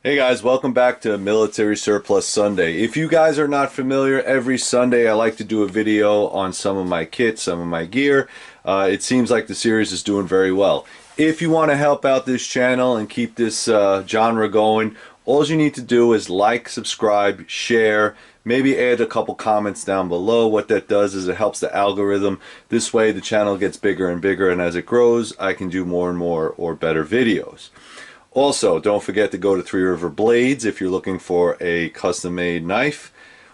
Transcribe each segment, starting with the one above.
Hey guys, welcome back to Military Surplus Sunday. If you guys are not familiar, every Sunday I like to do a video on some of my kit, some of my gear. It seems like the series is doing very well. If you want to help out this channel and keep this genre going, all you need to do is like, subscribe, share, maybe add a couple comments down below. What that does is it helps the algorithm. This way the channel gets bigger and bigger, and as it grows, I can do more and more or better videos. Also, don't forget to go to Three River Blades if you're looking for a custom-made knife,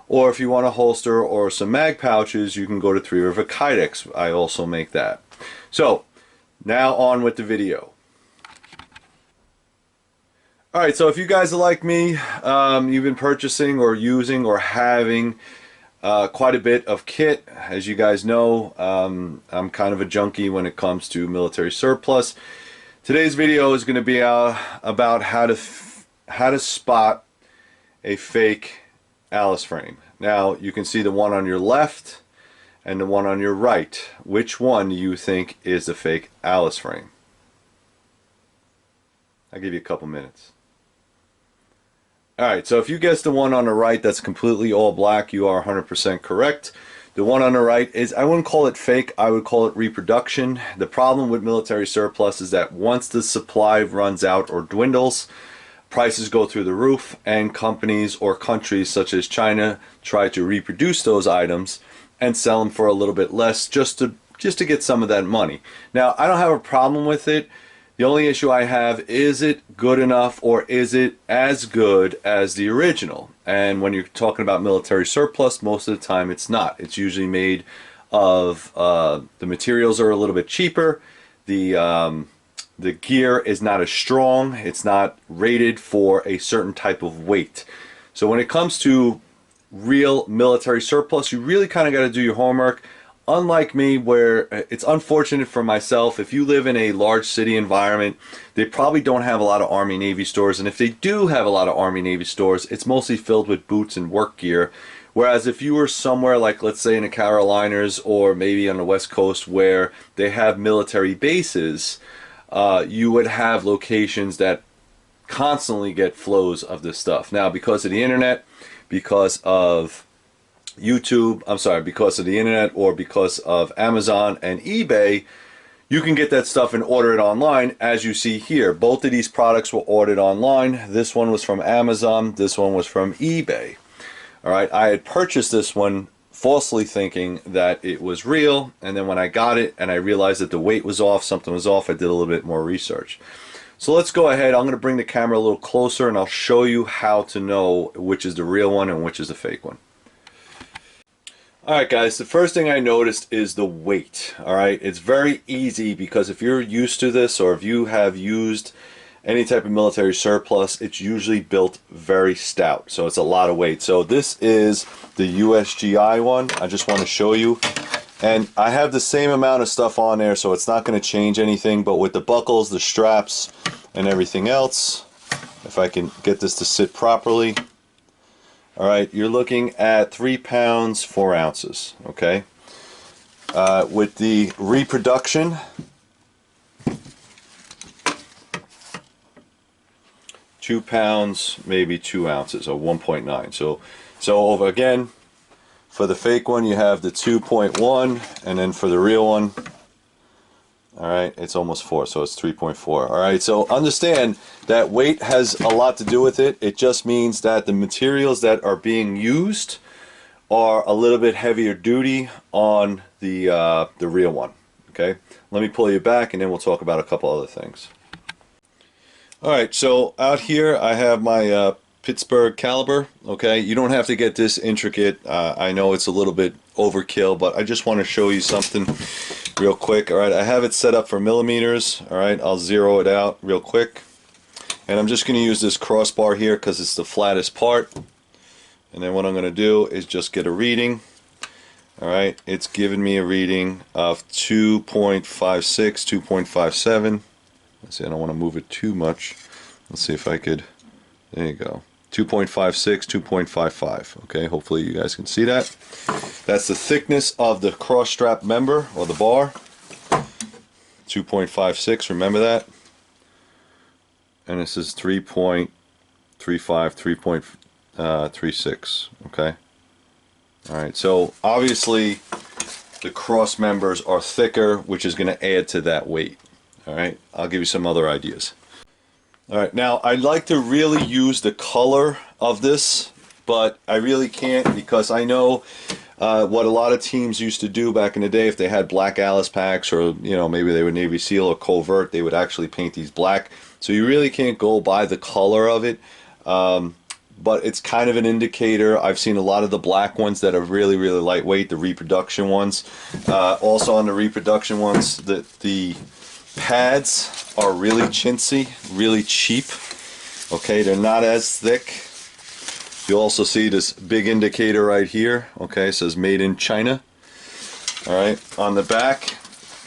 or if you want a holster or some mag pouches, you can go to Three River Kydex. I also make that. So, now on with the video. Alright, so if you guys are like me, you've been purchasing or using or having quite a bit of kit. As you guys know, I'm kind of a junkie when it comes to military surplus. Today's video is going to be about how to spot a fake Alice frame. Now you can see the one on your left and the one on your right. Which one do you think is the fake Alice frame? I'll give you a couple minutes. Alright, so if you guess the one on the right that's completely all black, you are 100% correct. The one on the right is, I wouldn't call it fake, I would call it reproduction. The problem with military surplus is that once the supply runs out or dwindles, prices go through the roof, and companies or countries such as China try to reproduce those items and sell them for a little bit less just to get some of that money. Now, I don't have a problem with it. The only issue I have, is it good enough or is it as good as the original? And when you're talking about military surplus, most of the time it's not. It's usually made of, the materials are a little bit cheaper, the gear is not as strong, it's not rated for a certain type of weight. So when it comes to real military surplus, you really kind of got to do your homework. Unlike me, where it's unfortunate for myself, if you live in a large city environment, they probably don't have a lot of Army Navy stores, and if they do have a lot of Army Navy stores, it's mostly filled with boots and work gear. Whereas if you were somewhere like, let's say in the Carolinas or maybe on the West Coast where they have military bases, you would have locations that constantly get flows of this stuff. Now, because of the internet, because of because of the internet or because of Amazon and eBay, you can get that stuff and order it online, as you see here. Both of these products were ordered online. This one was from Amazon, this one was from eBay. Alright, I had purchased this one falsely thinking that it was real, and then when I got it and I realized that the weight was off, something was off, I did a little bit more research. So let's go ahead, I'm going to bring the camera a little closer and I'll show you how to know which is the real one and which is the fake one. Alright guys, the first thing I noticed is the weight. Alright, it's very easy because if you're used to this or if you have used any type of military surplus, it's usually built very stout, so it's a lot of weight. So this is the USGI one. I just want to show you, and I have the same amount of stuff on there, so it's not going to change anything, but with the buckles, the straps, and everything else, if I can get this to sit properly. Alright, you're looking at 3 pounds 4 ounces, okay? With the reproduction, 2 pounds, maybe 2 ounces, or 1.9. So over again, for the fake one you have the 2.1, and then for the real one, alright, it's almost 4, so it's 3.4. Alright, so understand that weight has a lot to do with it. It just means that the materials that are being used are a little bit heavier duty on the real one. Okay, let me pull you back and then we'll talk about a couple other things. Alright, so out here I have my Pittsburgh caliber. Okay, you don't have to get this intricate. I know it's a little bit overkill, but I just want to show you something real quick. Alright, I have it set up for millimeters. Alright, I'll zero it out real quick. And I'm just going to use this crossbar here because it's the flattest part. And then what I'm going to do is just get a reading. Alright, it's giving me a reading of 2.56, 2.57. Let's see, I don't want to move it too much. Let's see if I could, there you go. 2.56, 2.55. Okay, hopefully you guys can see that. That's the thickness of the cross strap member or the bar. 2.56, remember that. And this is 3.3 3.35, 3.36. Okay. All right. So obviously the cross members are thicker, which is going to add to that weight. All right. I'll give you some other ideas. All right. Now I'd like to really use the color of this, but I really can't because I know what a lot of teams used to do back in the day. If they had black Alice packs, or maybe they would Navy Seal or Covert, they would actually paint these black. So you really can't go by the color of it, but it's kind of an indicator. I've seen a lot of the black ones that are really, really lightweight, the reproduction ones. Also on the reproduction ones, the pads are really chintzy, really cheap. Okay, they're not as thick. You'll also see this big indicator right here. Okay, it says made in China. All right, on the back,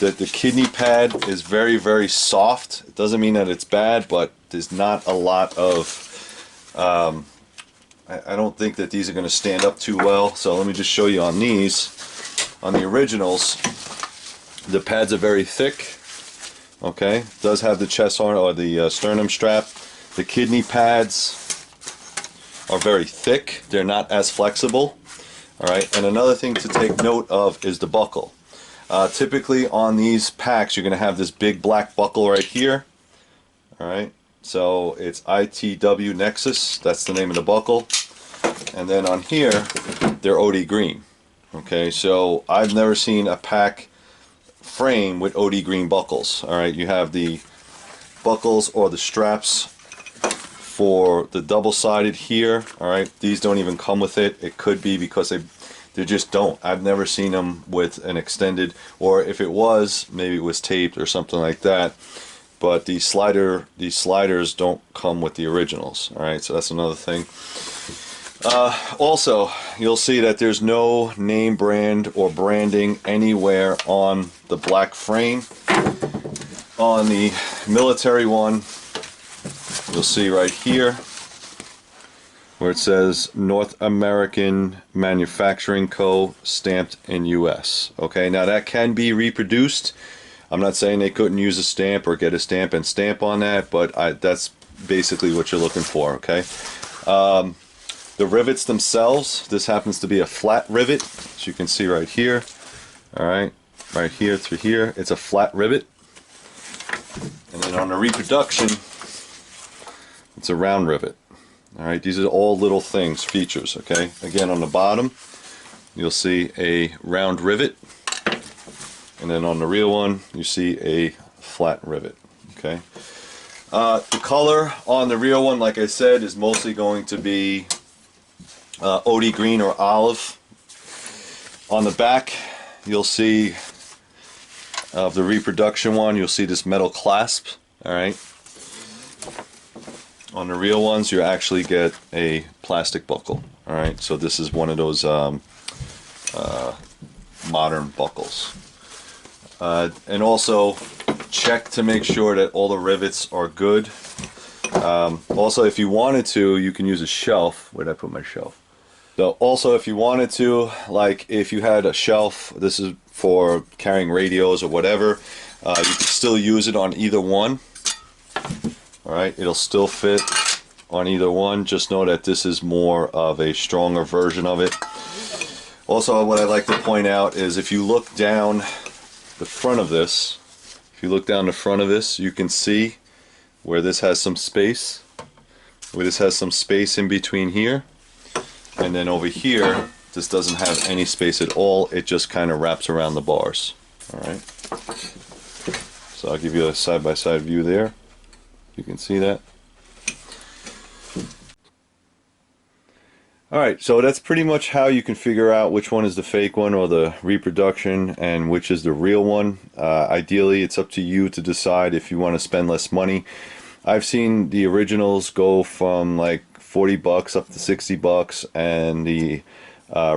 the kidney pad is very, very soft. It doesn't mean that it's bad, but there's not a lot of, I don't think that these are going to stand up too well. So let me just show you on these. On the originals, the pads are very thick. Okay, it does have the chest harness or the sternum strap. The kidney pads are very thick. They're not as flexible. All right, and another thing to take note of is the buckle. Typically on these packs, you're going to have this big black buckle right here. All right, so it's ITW Nexus. That's the name of the buckle. And then on here, they're OD green. Okay, so I've never seen a pack frame with OD green buckles. All right, you have the buckles or the straps for the double-sided here. All right, these don't even come with it. It could be because they just don't. I've never seen them with an extended, or if it was, maybe it was taped or something like that. But these sliders don't come with the originals. All right, so that's another thing. Also, you'll see that there's no name brand or branding anywhere on the black frame. On the military one, you'll see right here where it says North American Manufacturing Co. stamped in US. Okay, now that can be reproduced. I'm not saying they couldn't use a stamp or get a stamp and stamp on that, but that's basically what you're looking for. Okay. The rivets themselves, this happens to be a flat rivet, as you can see right here. All right, right here through here, it's a flat rivet. And then on the reproduction, it's a round rivet. All right, these are all little things, features. Okay, again on the bottom, you'll see a round rivet, and then on the real one, you see a flat rivet. Okay, the color on the real one, like I said, is mostly going to be OD green or olive. On the back, you'll see of the reproduction one, you'll see this metal clasp. All right. On the real ones, you actually get a plastic buckle. All right. So this is one of those modern buckles. And also check to make sure that all the rivets are good. Also, if you wanted to, you can use a shelf. Where'd I put my shelf? So also, if you wanted to, like if you had a shelf, this is for carrying radios or whatever, you could still use it on either one. All right, it'll still fit on either one. Just know that this is more of a stronger version of it. Also, what I'd like to point out is if you look down the front of this, you can see where this has some space, in between here. And then over here, this doesn't have any space at all. It just kind of wraps around the bars. All right. So I'll give you a side-by-side view there. You can see that. All right, so that's pretty much how you can figure out which one is the fake one or the reproduction and which is the real one. Ideally, it's up to you to decide if you want to spend less money. I've seen the originals go from like $40 up to $60, and the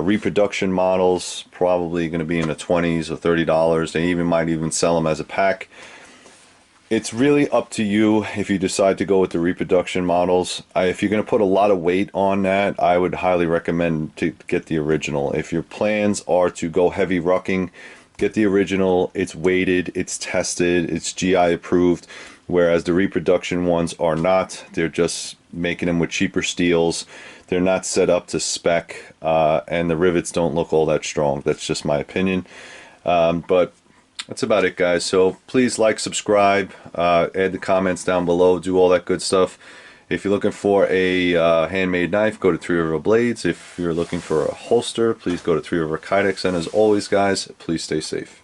reproduction models probably going to be in the 20s or $30. They might even sell them as a pack. It's really up to you if you decide to go with the reproduction models. If you're going to put a lot of weight on that, I would highly recommend to get the original. If your plans are to go heavy rucking, get the original. It's weighted, it's tested, it's GI approved. whereas the reproduction ones are not. They're just making them with cheaper steels. They're not set up to spec, and the rivets don't look all that strong. That's just my opinion. But that's about it, guys. So please like, subscribe, add the comments down below, do all that good stuff. If you're looking for a handmade knife, go to Three River Blades. If you're looking for a holster, please go to Three River Kydex. And as always, guys, please stay safe.